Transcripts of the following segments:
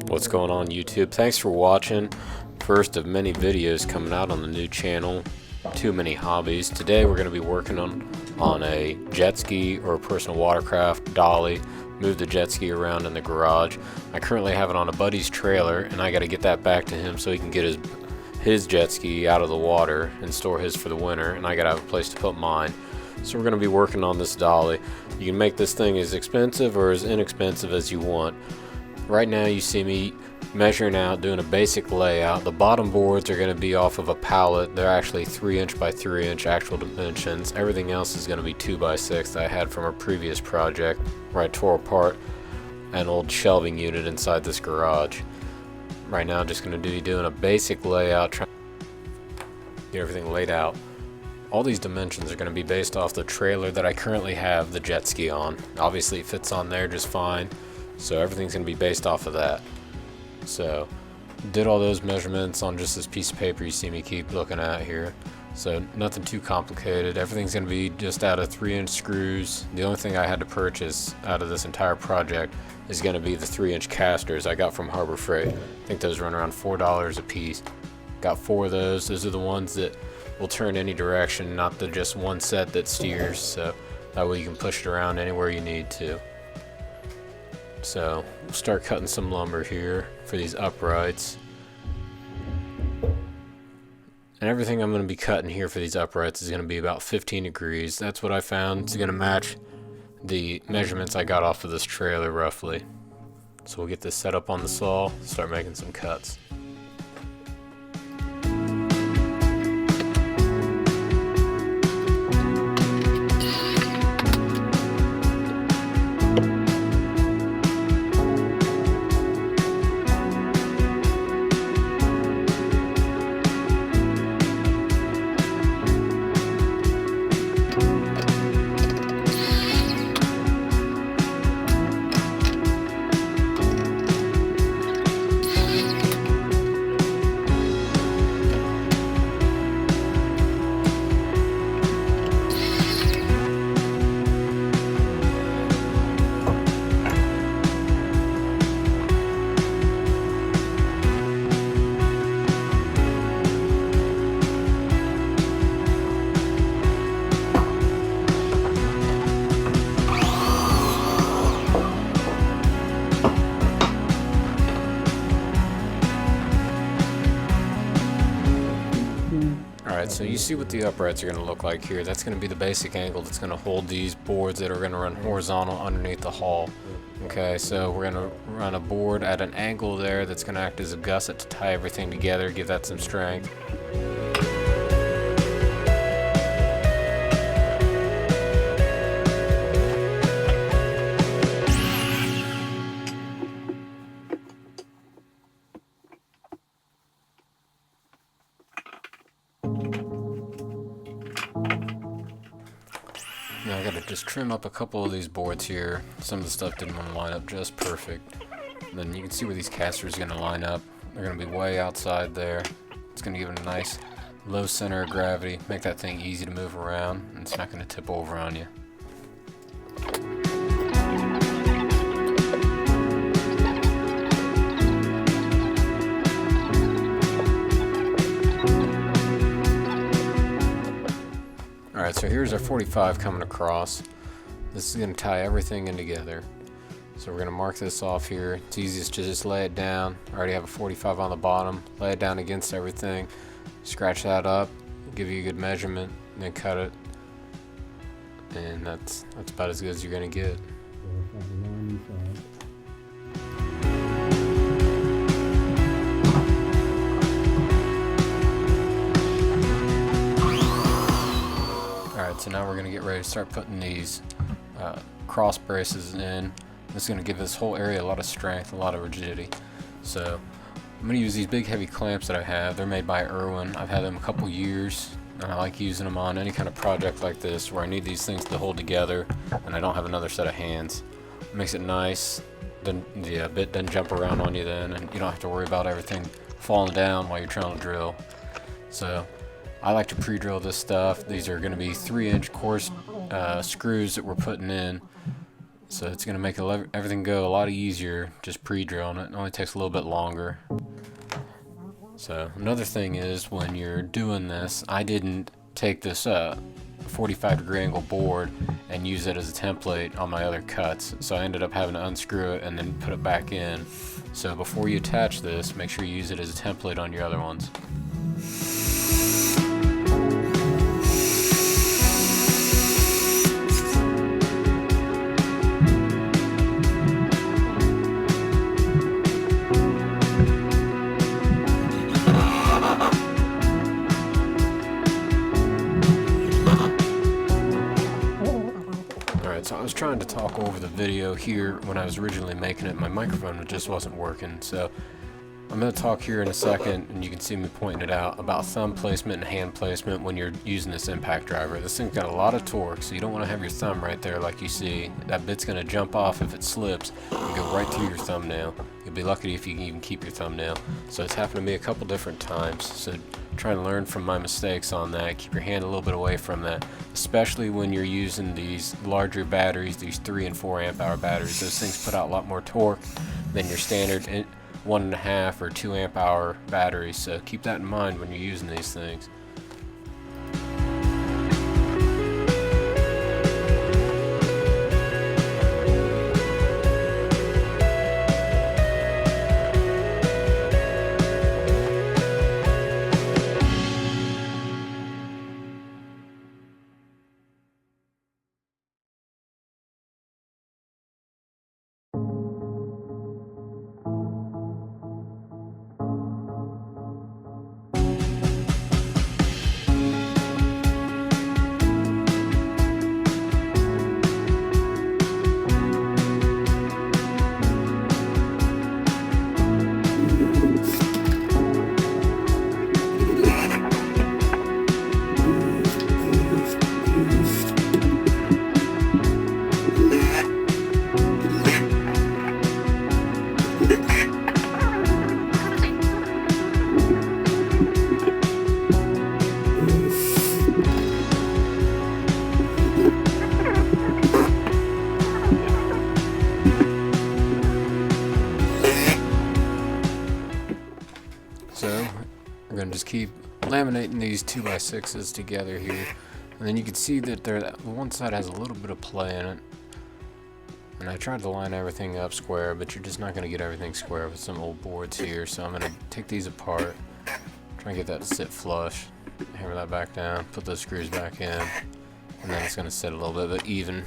What's going on, YouTube? Thanks for watching. First of many videos coming out on the new channel. Too many hobbies. Today we're going to be working on a jet ski or a personal watercraft dolly. Move the jet ski around in the garage. I currently have it on a buddy's trailer, and I got to get that back to him so he can get his jet ski out of the water and store his for the winter, and I got to have a place to put mine. So we're going to be working on this dolly. You can make this thing as expensive or as inexpensive as you want. Right now you see me measuring out, doing a basic layout. The bottom boards are going to be off of a pallet. They're actually 3" by 3" actual dimensions. Everything else is going to be 2 by 6 that I had from a previous project where I tore apart an old shelving unit inside this garage. Right now I'm just going to be doing a basic layout, trying to get everything laid out. All these dimensions are going to be based off the trailer that I currently have the jet ski on. Obviously it fits on there just fine, so everything's going to be based off of that. So did all those measurements on just this piece of paper you see me keep looking at here. So nothing too complicated. Everything's going to be just out of 3" screws. The only thing I had to purchase out of this entire project is going to be the 3" casters I got from Harbor Freight. I think those run around $4 a piece. Got 4 of those. Those are the ones that will turn any direction, not the just one set that steers, so that way you can push it around anywhere you need to. So we'll start cutting some lumber here for these uprights. And everything I'm going to be cutting here for these uprights is going to be about 15 degrees. That's what I found. It's going to match the measurements I got off of this trailer roughly. So we'll get this set up on the saw, start making some cuts. Alright, so you see what the uprights are going to look like here. That's going to be the basic angle that's going to hold these boards that are going to run horizontal underneath the hull. Okay, so we're going to run a board at an angle there that's going to act as a gusset to tie everything together, give that some strength. Now I gotta just trim up a couple of these boards here. Some of the stuff didn't want to line up just perfect. And then you can see where these casters are gonna line up. They're gonna be way outside there. It's gonna give it a nice low center of gravity, make that thing easy to move around, and it's not gonna tip over on you. Alright, so here's our 45 coming across. This is going to tie everything in together. So we're going to mark this off here. It's easiest to just lay it down. I already have a 45 on the bottom. Lay it down against everything. Scratch that up. Give you a good measurement. And then cut it. And that's about as good as you're going to get. Alright, so now we're going to get ready to start putting these cross braces in. This is going to give this whole area a lot of strength, a lot of rigidity. So I'm going to use these big heavy clamps that I have. They're made by Irwin. I've had them a couple years, and I like using them on any kind of project like this where I need these things to hold together and I don't have another set of hands. It makes it nice. Then the bit doesn't jump around on you then, and you don't have to worry about everything falling down while you're trying to drill. So I like to pre-drill this stuff. These are going to be 3" coarse screws that we're putting in. So it's going to make everything go a lot easier just pre-drilling it. It only takes a little bit longer. So another thing is, when you're doing this, I didn't take this 45-degree angle board and use it as a template on my other cuts. So I ended up having to unscrew it and then put it back in. So before you attach this, make sure you use it as a template on your other ones. So I was trying to talk over the video here when I was originally making it. My microphone just wasn't working. So I'm going to talk here in a second, and you can see me pointing it out, about thumb placement and hand placement when you're using this impact driver. This thing's got a lot of torque, so you don't want to have your thumb right there like you see. That bit's going to jump off if it slips and go right through your thumbnail. You'll be lucky if you can even keep your thumbnail. So it's happened to me a couple different times. So try and learn from my mistakes on that. Keep your hand a little bit away from that, especially when you're using these larger batteries, these 3 and 4 amp hour batteries. Those things put out a lot more torque than your standard 1.5 or 2 amp hour batteries. So keep that in mind when you're using these things. So we're going to just keep laminating these 2x6s together here, and then you can see that one side has a little bit of play in it. And I tried to line everything up square, but you're just not going to get everything square with some old boards here. So I'm going to take these apart, try and get that to sit flush, hammer that back down, put those screws back in, and then it's going to sit a little bit even.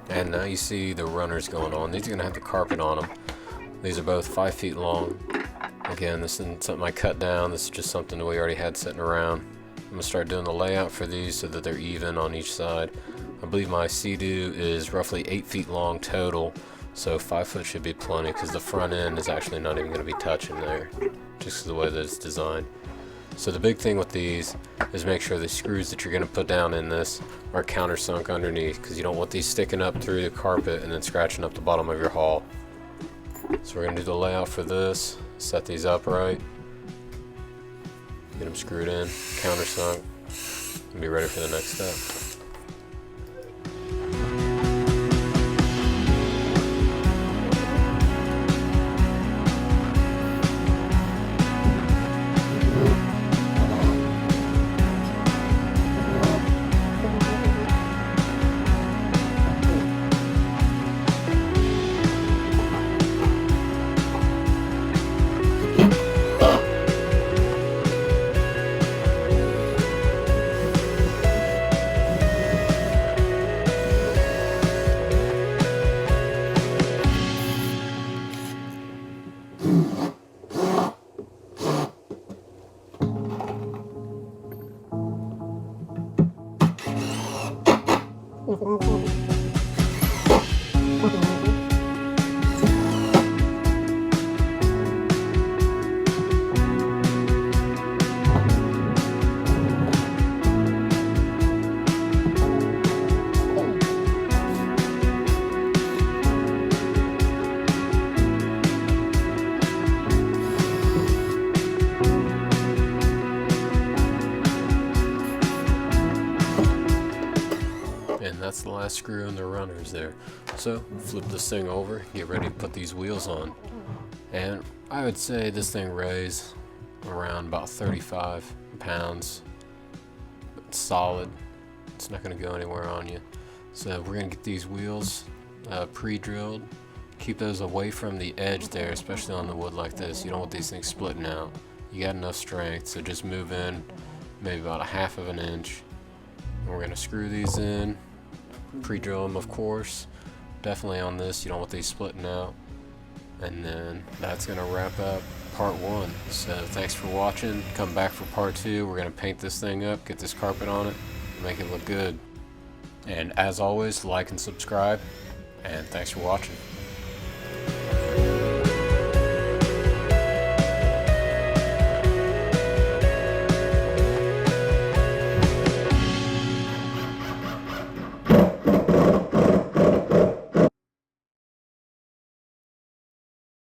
And now you see the runners going on. These are going to have the carpet on them. These are both 5 feet long. Again, this isn't something I cut down. This is just something that we already had sitting around. I'm going to start doing the layout for these so that they're even on each side. I believe my seadoo is roughly 8 feet long total, so 5 foot should be plenty because the front end is actually not even going to be touching there, just the way that it's designed. So the big thing with these is make sure the screws that you're going to put down in this are countersunk underneath, because you don't want these sticking up through the carpet and then scratching up the bottom of your hull. So we're going to do the layout for this, set these up right, get them screwed in, countersunk, and be ready for the next step. And that's the last screw in the runners there. So flip this thing over, get ready to put these wheels on. And I would say this thing weighs around about 35 pounds. It's solid. It's not going to go anywhere on you. So we're going to get these wheels pre-drilled. Keep those away from the edge there, especially on the wood like this. You don't want these things splitting out. You got enough strength, so just move in maybe about 1/2 of an inch. And we're going to screw these in, pre-drill them of course. Definitely on this, you don't want these splitting out. And then that's going to wrap up part 1. So thanks for watching. Come back for part 2. We're going to paint this thing up, get this carpet on it, make it look good. And as always, like and subscribe, and thanks for watching.